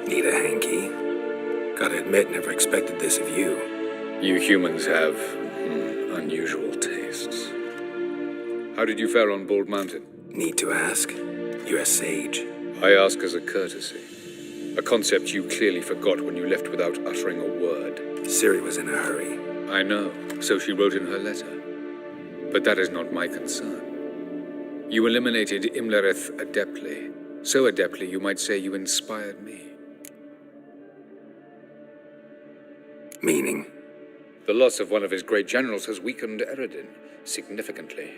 Need a hanky? Gotta admit, never expected this of you. You humans have unusual tastes. How did you fare on Bald Mountain? Need to ask? You're a sage. I ask as a courtesy. A concept you clearly forgot when you left without uttering a word. Ciri was in a hurry. I know, so she wrote in her letter. But that is not my concern. You eliminated Imlerith adeptly. So adeptly, you might say you inspired me. Meaning? The loss of one of his great generals has weakened Eredin significantly.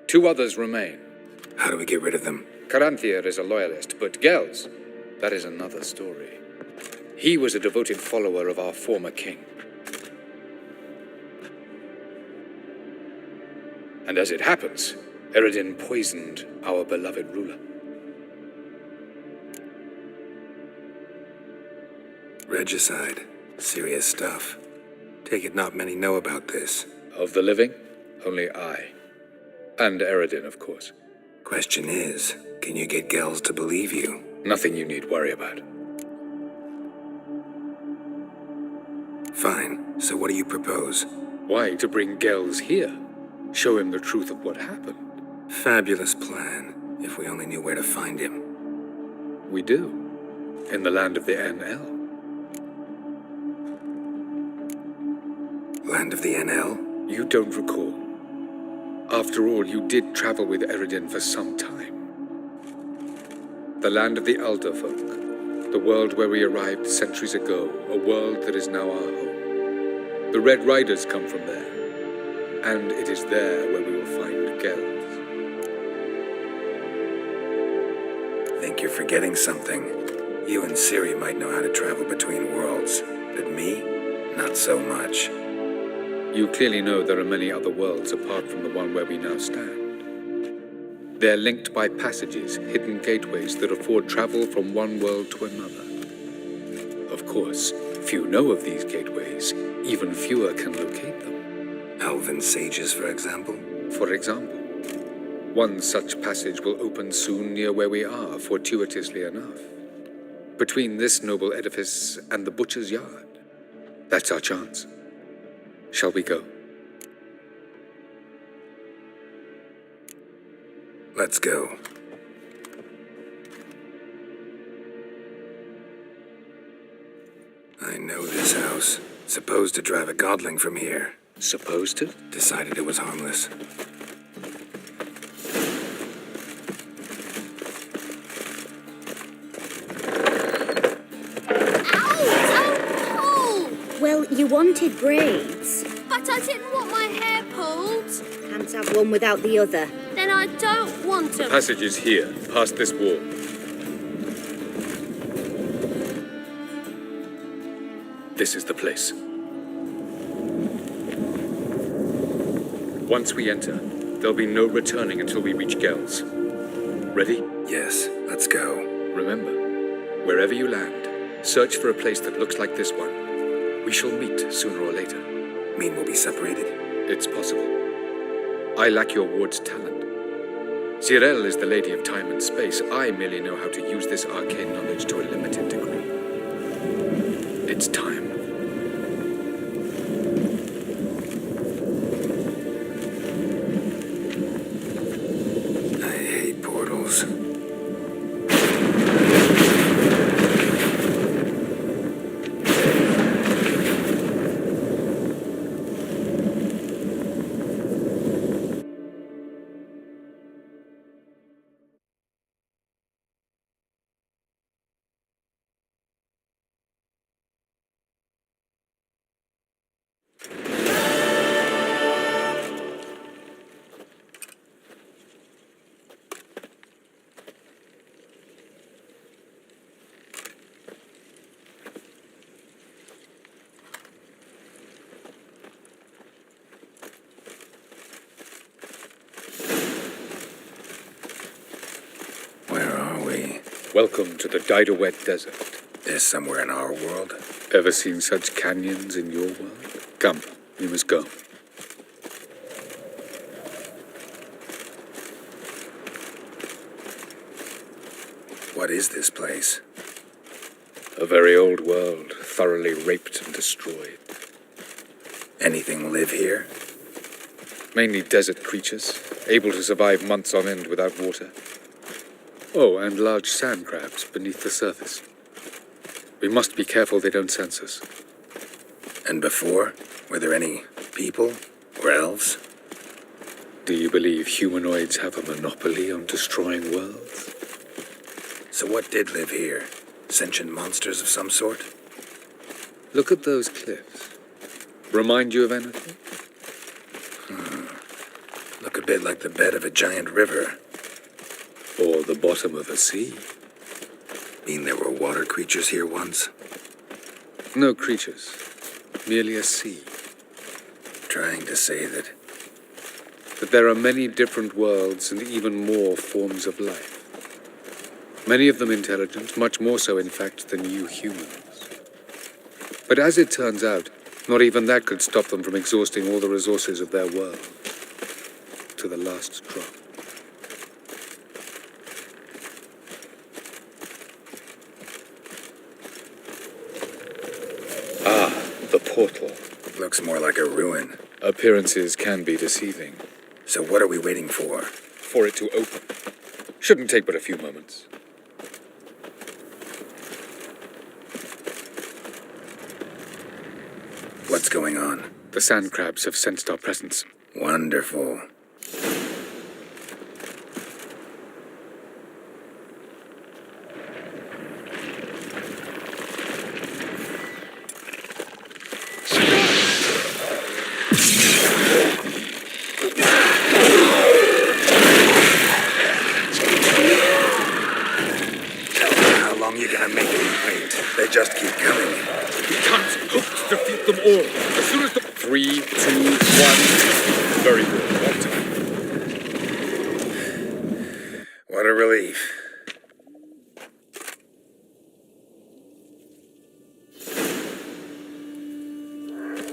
2 others remain. How do we get rid of them? Caranthir is a loyalist, but Gels, that is another story. He was a devoted follower of our former king. And as it happens, Eredin poisoned our beloved ruler. Regicide. Serious stuff. Take it not many know about this. Of the living, only I. And Eredin, of course. Question is, can you get Gels to believe you? Nothing you need worry about. Fine. So what do you propose? Why, to bring Gels here? Show him the truth of what happened. Fabulous plan, if we only knew where to find him. We do. In the land of the NL. Land of the NL? You don't recall. After all, you did travel with Eredin for some time. The land of the Elder Folk. The world where we arrived centuries ago. A world that is now our home. The Red Riders come from there. And it is there where we will find Gels. Think you're forgetting something. You and Ciri might know how to travel between worlds, but me, not so much. You clearly know there are many other worlds apart from the one where we now stand. They're linked by passages, hidden gateways that afford travel from one world to another. Of course, few know of these gateways, even fewer can locate them. Elven sages, for example? For example. One such passage will open soon near where we are, fortuitously enough. Between this noble edifice and the butcher's yard. That's our chance. Shall we go? Let's go. I know this house. Supposed to drive a godling from here. Supposed to? Decided it was harmless. Well, you wanted braids. But I didn't want my hair pulled. Can't have one without the other. Then I don't want them. Passage is here, past this wall. This is the place. Once we enter, there'll be no returning until we reach Gels. Ready? Yes, let's go. Remember, wherever you land, search for a place that looks like this one. We shall meet sooner or later. Mean we'll be separated? It's possible. I lack your ward's talent. Zirel is the lady of time and space. I merely know how to use this arcane knowledge to a limited degree. It's time. I hate portals. Welcome to the Didowet Desert. There's somewhere in our world. Ever seen such canyons in your world? Come, we must go. What is this place? A very old world, thoroughly raped and destroyed. Anything live here? Mainly desert creatures, able to survive months on end without water. Oh, and large sand crabs beneath the surface. We must be careful they don't sense us. And before, were there any people or elves? Do you believe humanoids have a monopoly on destroying worlds? So what did live here? Sentient monsters of some sort? Look at those cliffs. Remind you of anything? Look a bit like the bed of a giant river. Or the bottom of a sea? Mean there were water creatures here once? No creatures. Merely a sea. Trying to say that That there are many different worlds and even more forms of life. Many of them intelligent, much more so, in fact, than you humans. But as it turns out, not even that could stop them from exhausting all the resources of their world. To the last drop. Ah, the portal. looks more like a ruin. Appearances can be deceiving. So what are we waiting for? For it to open. Shouldn't take but a few moments. What's going on? The sand crabs have sensed our presence. Wonderful. How long you gonna make me wait? They just keep coming. We can't hope to defeat them all. As soon as the... 3, 2, 1... Very good. One time. What a relief.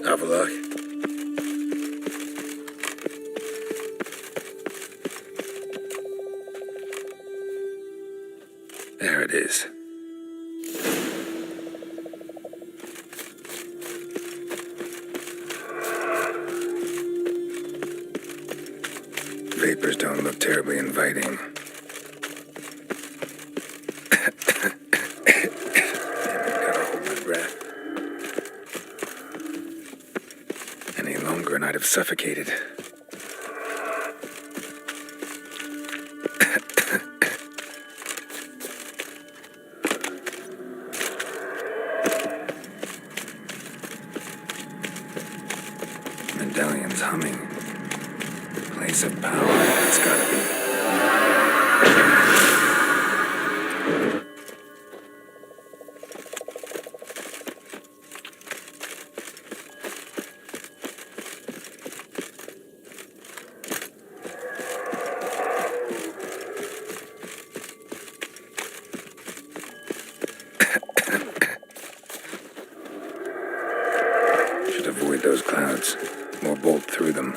Avalok. There it is. Vapors don't look terribly inviting. Gotta hold my breath. Any longer and I'd have suffocated. Medallion's humming. Place of power. It's gotta be. Should avoid those clouds. Or bolt through them.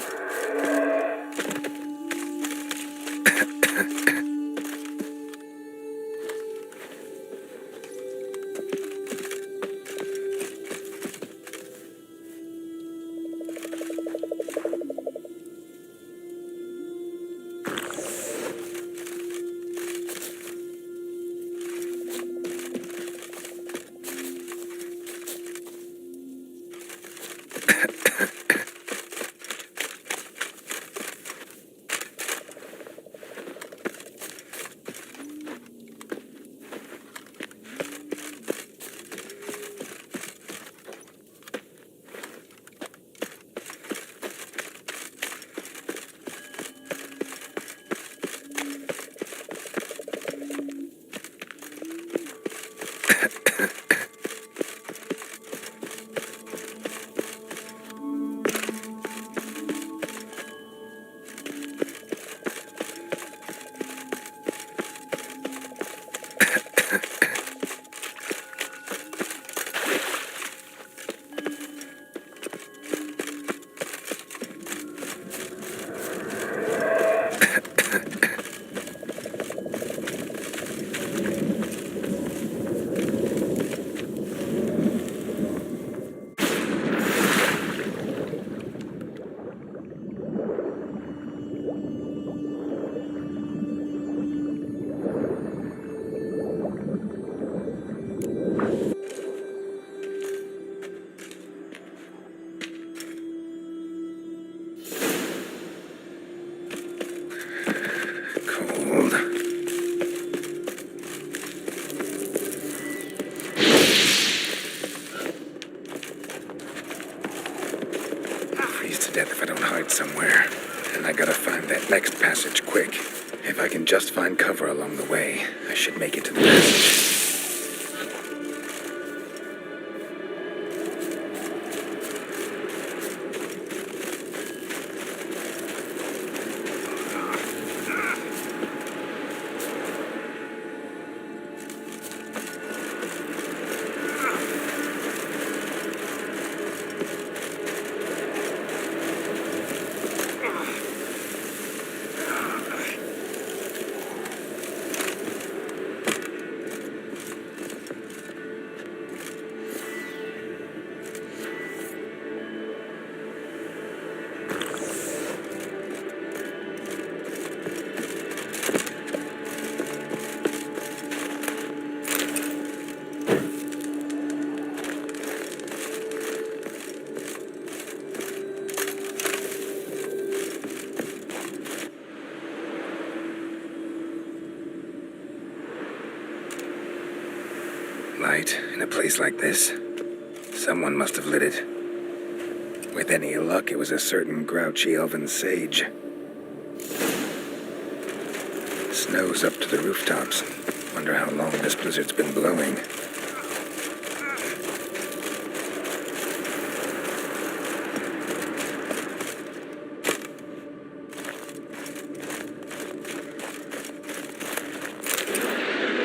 death if I don't hide somewhere. And I gotta find that next passage quick. If I can just find cover along the way, I should make it to the passage. Light in a place like this. Someone must have lit it. With any luck, it was a certain grouchy elven sage. Snow's up to the rooftops. Wonder how long this blizzard's been blowing.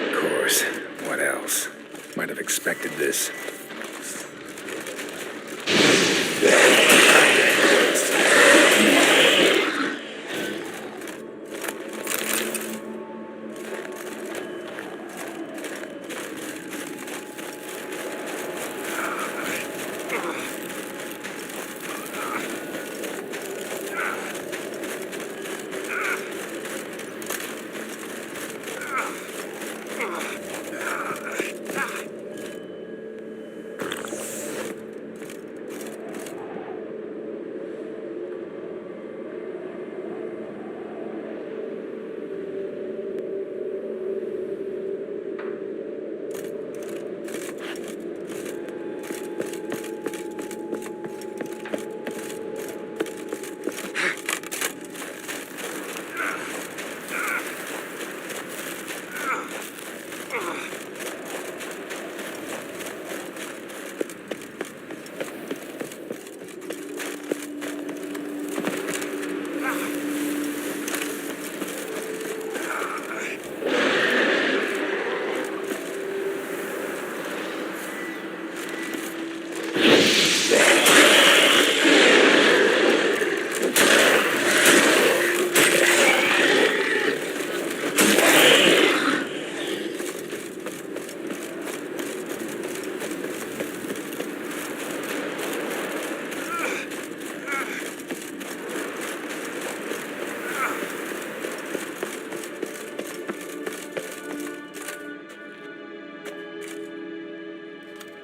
Of course. What else? Might have expected this.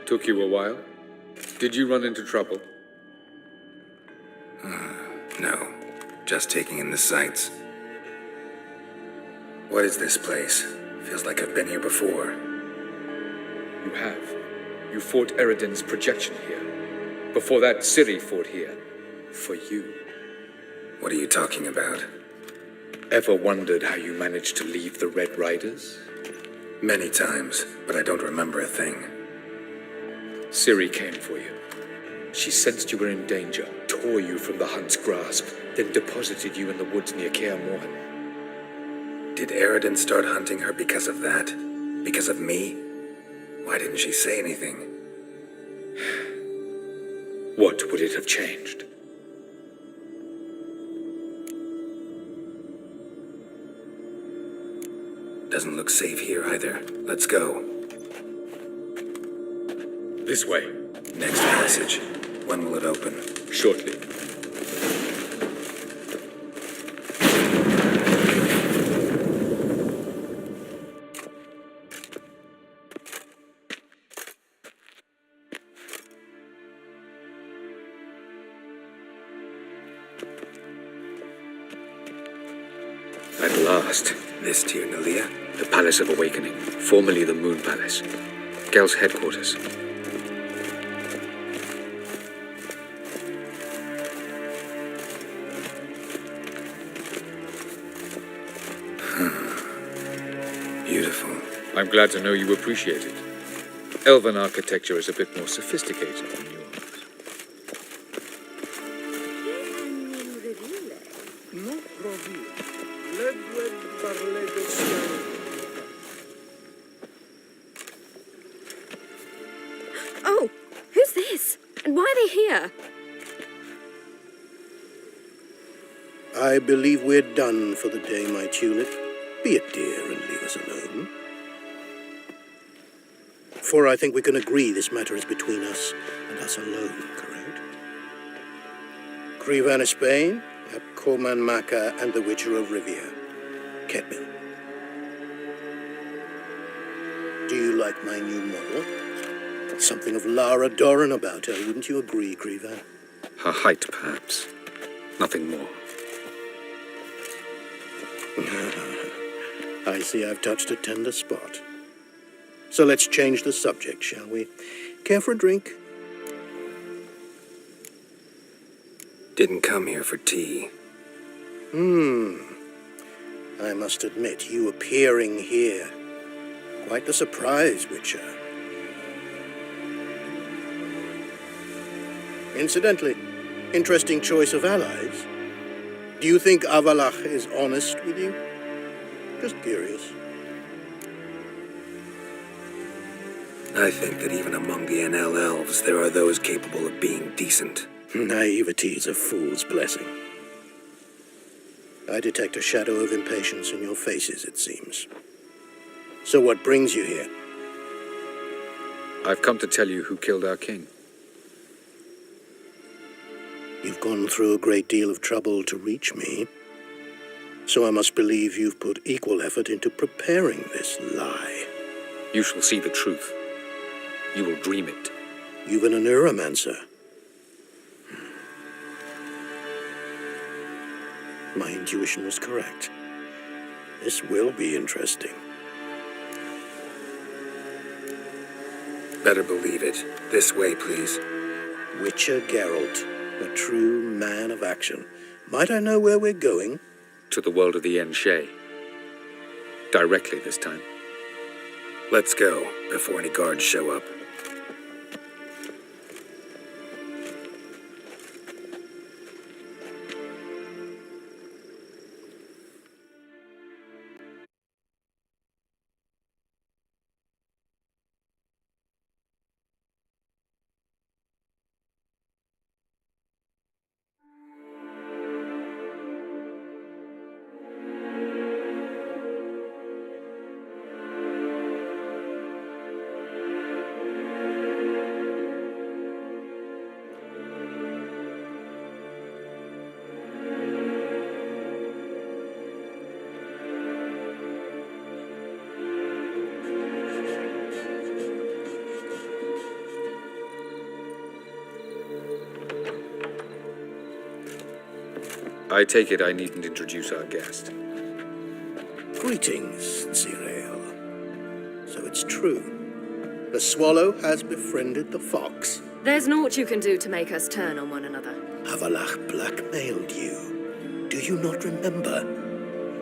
Took you a while? Did you run into trouble? No. Just taking in the sights. What is this place? Feels like I've been here before. You have. You fought Eridan's projection here. Before that, Ciri fought here. For you. What are you talking about? Ever wondered how you managed to leave the Red Riders? Many times, but I don't remember a thing. Ciri came for you. She sensed you were in danger, tore you from the Hunt's grasp, then deposited you in the woods near Kaer Morhen. Did Eridan start hunting her because of that? Because of me? Why didn't she say anything? What would it have changed? Doesn't look safe here either. Let's go. This way. Next passage. When will it open? Shortly. At last. This to you, Nalia? The Palace of Awakening, formerly the Moon Palace. Gel's headquarters. I'm glad to know you appreciate it. Elven architecture is a bit more sophisticated than yours. Oh, who's this? And why are they here? I believe we're done for the day, my tulip. Be a dear and leave us alone. For I think we can agree this matter is between us and us alone, correct? Crevan of Spain, at Corman Maca and the Witcher of Rivia. Ketman. Do you like my new model? Something of Lara Doran about her, wouldn't you agree, Crevan? Her height, perhaps. Nothing more. I see I've touched a tender spot. So let's change the subject, shall we? Care for a drink? Didn't come here for tea. I must admit, you appearing here. Quite the surprise, Witcher. Incidentally, interesting choice of allies. Do you think Avalach is honest with you? Just curious. I think that even among the NL elves, there are those capable of being decent. Naivety is a fool's blessing. I detect a shadow of impatience in your faces, it seems. So what brings you here? I've come to tell you who killed our king. You've gone through a great deal of trouble to reach me. So I must believe you've put equal effort into preparing this lie. You shall see the truth. You will dream it. You've been a neuromancer. My intuition was correct. This will be interesting. Better believe it. This way, please. Witcher Geralt, a true man of action. Might I know where we're going? To the world of the Enshe. Directly this time. Let's go, before any guards show up. I take it I needn't introduce our guest. Greetings, Zirael. So it's true. The swallow has befriended the fox. There's naught you can do to make us turn on one another. Avalach blackmailed you. Do you not remember?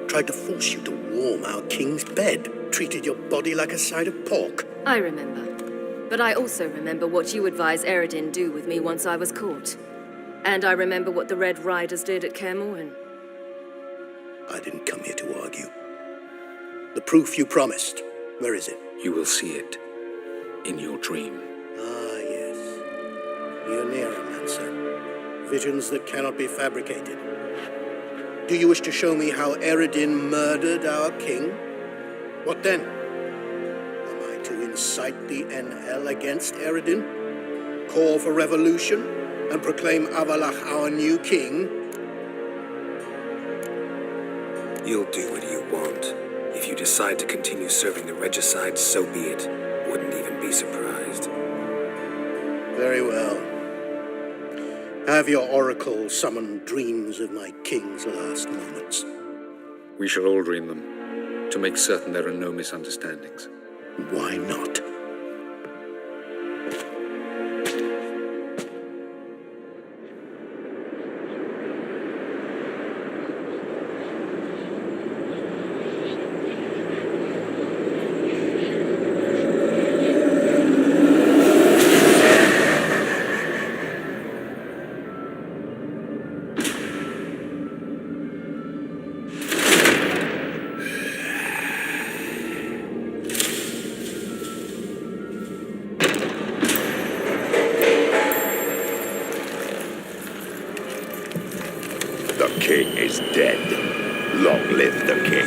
Tried to force you to warm our king's bed. Treated your body like a side of pork. I remember. But I also remember what you advised Eredin do with me once I was caught. And I remember what the Red Riders did at Kaer Morhen. I didn't come here to argue. The proof you promised, where is it? You will see it. In your dream. Ah, yes. The Neuromancer. Visions that cannot be fabricated. Do you wish to show me how Eredin murdered our king? What then? Am I to incite the NL against Eredin? Call for revolution? And proclaim Avalach our new king? You'll do what you want. If you decide to continue serving the regicide, so be it. Wouldn't even be surprised. Very well. Have your oracle summon dreams of my king's last moments. We shall all dream them, to make certain there are no misunderstandings. Why not? king is dead. Long live the king.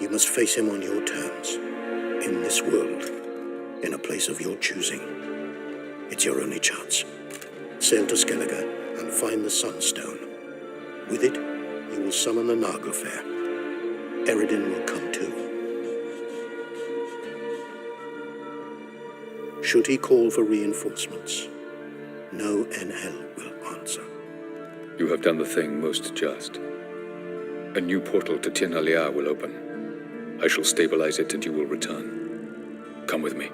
You must face him on your terms. In this world. In a place of your choosing. It's your only chance. Sail to Skellige and find the Sunstone. With it, you will summon the Naga Fair. Eredin will come too. Should he call for reinforcements, no Enhel will answer. You have done the thing most just. A new portal to Tir na Liar will open. I shall stabilize it and you will return. Come with me.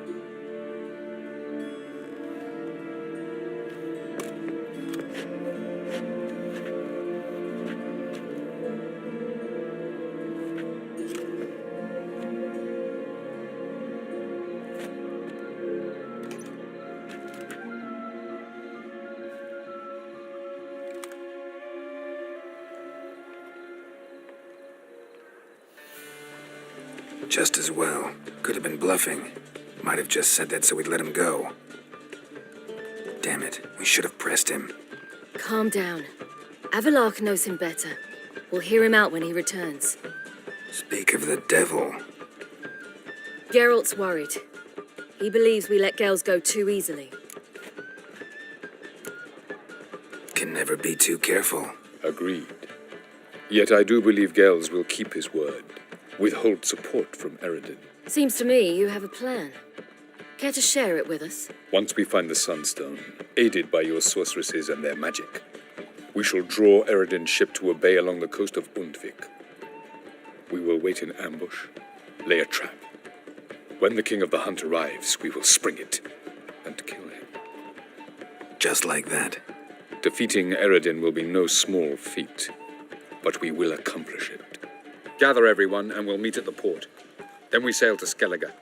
Just as well. Could have been bluffing. Might have just said that so we'd let him go. Damn it, we should have pressed him. Calm down. Avalok knows him better. We'll hear him out when he returns. Speak of the devil. Geralt's worried. He believes we let Gels go too easily. Can never be too careful. Agreed. Yet I do believe Gels will keep his word. Withhold support from Eredin. Seems to me you have a plan. Care to share it with us? Once we find the Sunstone, aided by your sorceresses and their magic, we shall draw Eredin's ship to a bay along the coast of Undvik. We will wait in ambush, lay a trap. When the King of the Hunt arrives, we will spring it and kill him. Just like that. Defeating Eredin will be no small feat, but we will accomplish it. Gather everyone, and we'll meet at the port. Then we sail to Skellige.